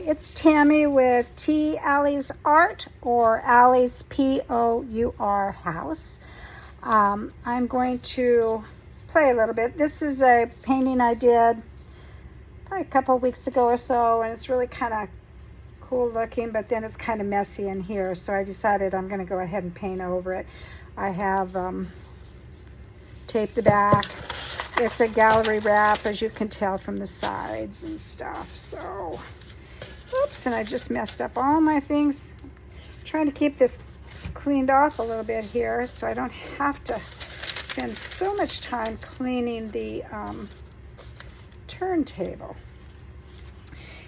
it's Tammy with T. Allie's Art, or Allie's P-O-U-R House. I'm going to play a little bit. This is a painting I did probably a couple weeks ago or so, and it's really kind of cool looking, but then it's kind of messy in here, so I decided I'm going to go ahead and paint over it. I have taped the back. It's a gallery wrap, as you can tell from the sides and stuff. So, oops, and I just messed up all my things. I'm trying to keep this cleaned off a little bit here so I don't have to spend so much time cleaning the turntable.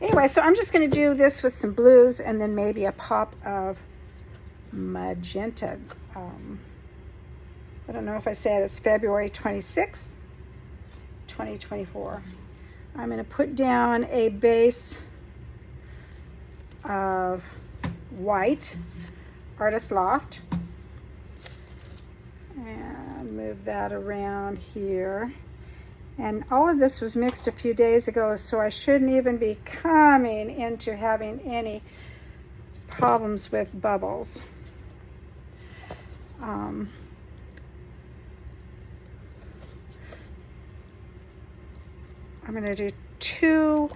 Anyway, so I'm just going to do this with some blues and then maybe a pop of magenta. I don't know if I said it's February 26th. 2024. I'm going to put down a base of white, Artist Loft, and move that around here. And all of this was mixed a few days ago, so I shouldn't even be coming into having any problems with bubbles. I'm going to do 2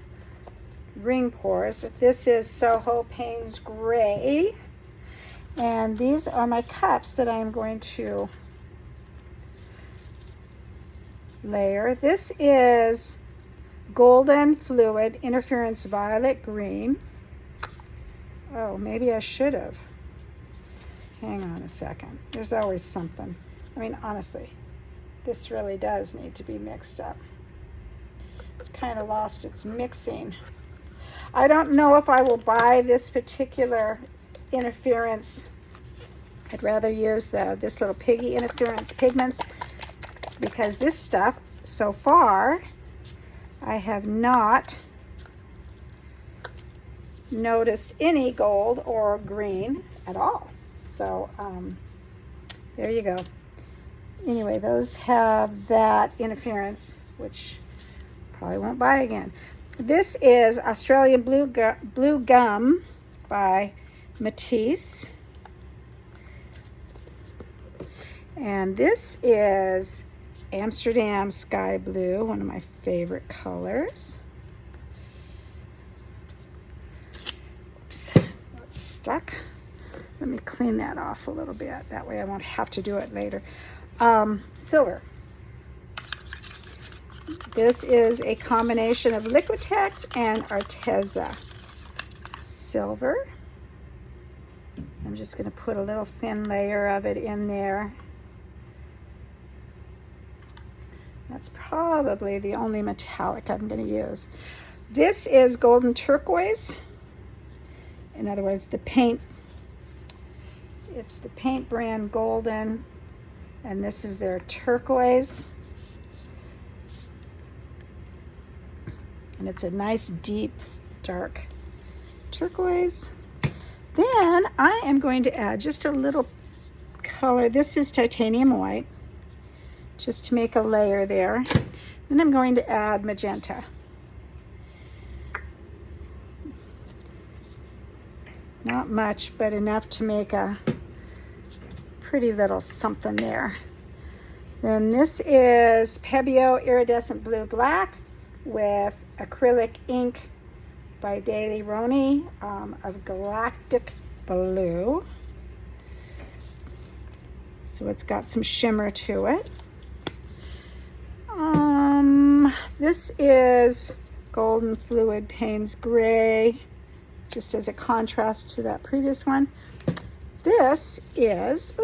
ring pours. This is SoHo Payne's Gray, and these are my cups that I'm going to layer. This is Golden Fluid Interference Violet Green. Oh, maybe I should have. Hang on a second. There's always something. I mean, honestly, this really does need to be mixed up. It's kind of lost its mixing. I don't know if I will buy this particular interference. I'd rather use this little piggy interference pigments, because this stuff, so far, I have not noticed any gold or green at all. So there you go. Anyway, those have that interference, which probably won't buy again. This is Australian Blue Gum by Matisse. And this is Amsterdam Sky Blue, one of my favorite colors. Oops, that's stuck. Let me clean that off a little bit. That way I won't have to do it later. Silver. This is a combination of Liquidtex and Arteza. Silver. I'm just going to put a little thin layer of it in there. That's probably the only metallic I'm going to use. This is Golden Turquoise. In other words, the paint. It's the paint brand Golden, and this is their turquoise. And it's a nice, deep, dark turquoise. Then I am going to add just a little color. This is titanium white, just to make a layer there. Then I'm going to add magenta. Not much, but enough to make a pretty little something there. Then this is Pebeo Iridescent Blue Black with acrylic ink by Daley Rowney of Galactic Blue. So it's got some shimmer to it. This is Golden Fluid Payne's Gray, just as a contrast to that previous one. This is,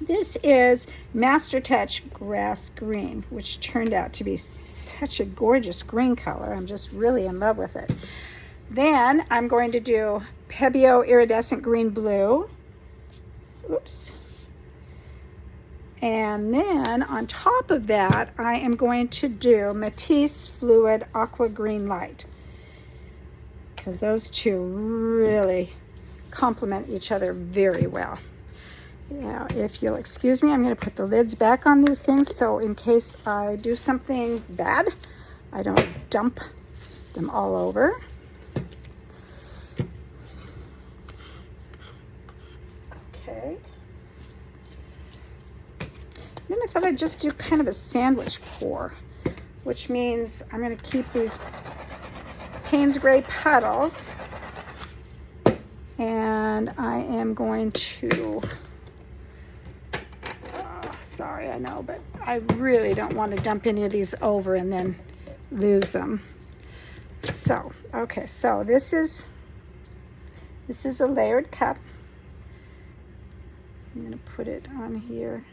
this is Master Touch Grass Green, which turned out to be such a gorgeous green color. I'm just really in love with it. Then I'm going to do Pebeo Iridescent Green Blue. And then on top of that, I am going to do Matisse Fluid Aqua Green Light, because those two really complement each other very well. Now, if you'll excuse me, I'm going to put the lids back on these things, so in case I do something bad, I don't dump them all over. Then I thought I'd just do kind of a sandwich pour, which means I'm going to keep these Payne's Gray puddles, and I am going to, sorry, I know, but I really don't want to dump any of these over and then lose them. So, okay, so this is a layered cup. I'm going to put it on here.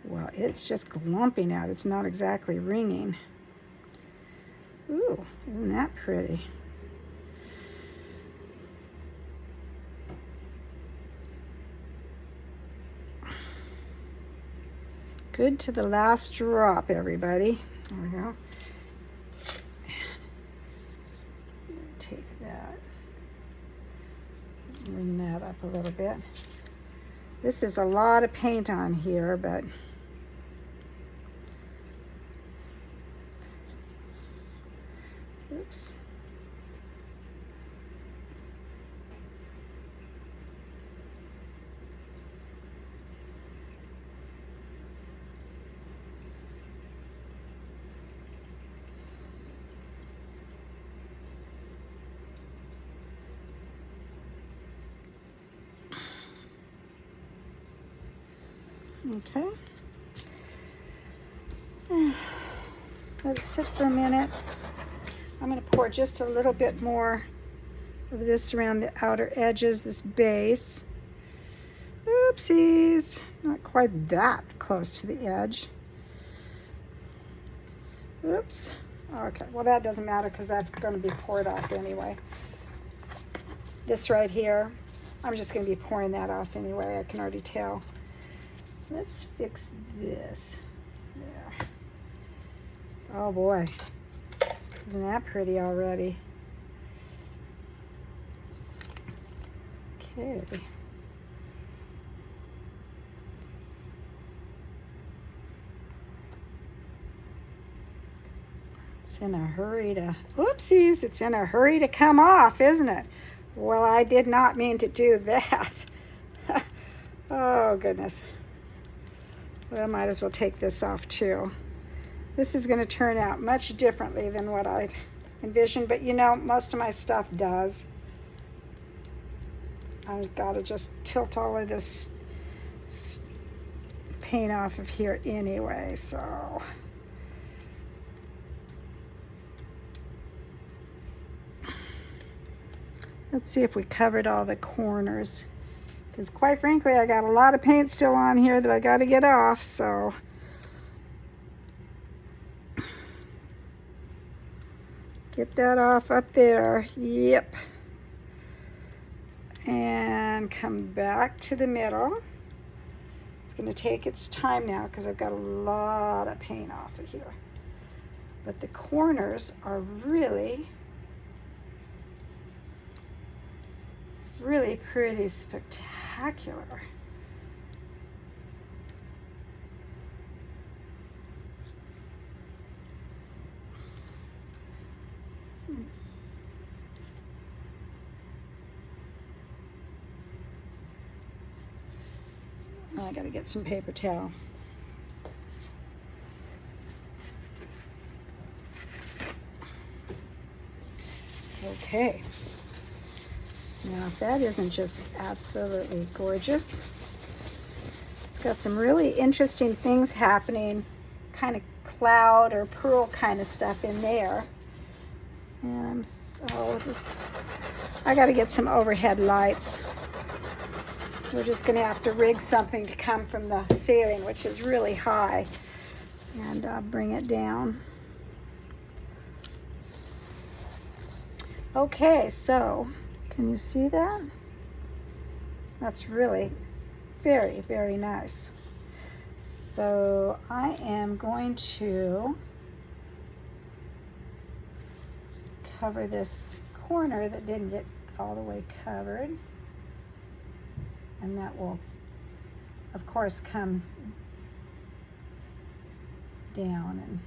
Well, it's just glumping out. It's not exactly ringing. Ooh, isn't that pretty? Good to the last drop, everybody. There we go. Take that, bring that up a little bit. This is a lot of paint on here, but oops. Okay. Let it sit for a minute. I'm going to pour just a little bit more of this around the outer edges, this base. Oopsies, not quite that close to the edge. Oops. Okay, well that doesn't matter because that's going to be poured off anyway. This right here, I'm just going to be pouring that off anyway, I can already tell. Let's fix this. There. Oh boy, isn't that pretty already? Okay. It's in a hurry to, oopsies, it's in a hurry to come off, isn't it? Well, I did not mean to do that. Oh goodness. Well, I might as well take this off too. This is going to turn out much differently than what I envisioned, but you know, most of my stuff does. I've got to just tilt all of this paint off of here anyway, so. Let's see if we covered all the corners. Because quite frankly, I got a lot of paint still on here that I got to get off, so. Get that off up there. Yep. And come back to the middle. It's going to take its time now because I've got a lot of paint off of here. But the corners are really pretty spectacular. I gotta get some paper towel. Okay. Now, if that isn't just absolutely gorgeous, it's got some really interesting things happening, kind of cloud or pearl kind of stuff in there. And I got to get some overhead lights. We're just going to have to rig something to come from the ceiling, which is really high, and bring it down. Okay, so can you see that? That's really very, very nice. So I am going to cover this corner that didn't get all the way covered. And that will, of course, come down and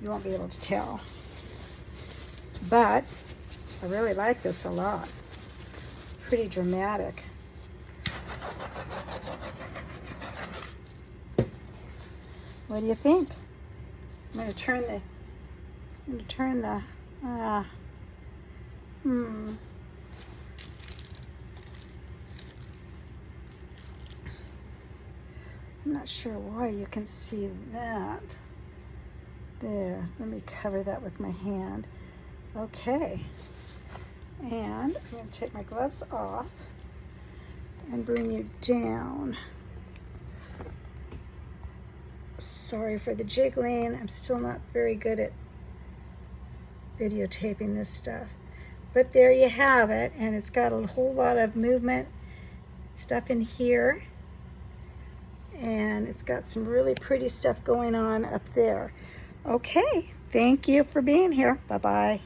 you won't be able to tell. But I really like this a lot. It's pretty dramatic. What do you think? I'm going to turn the, I'm not sure why you can see that. There, let me cover that with my hand. Okay, and I'm going to take my gloves off and bring you down. Sorry for the jiggling. I'm still not very good at videotaping this stuff. But there you have it, and it's got a whole lot of movement stuff in here. And it's got some really pretty stuff going on up there. Okay, thank you for being here. Bye-bye.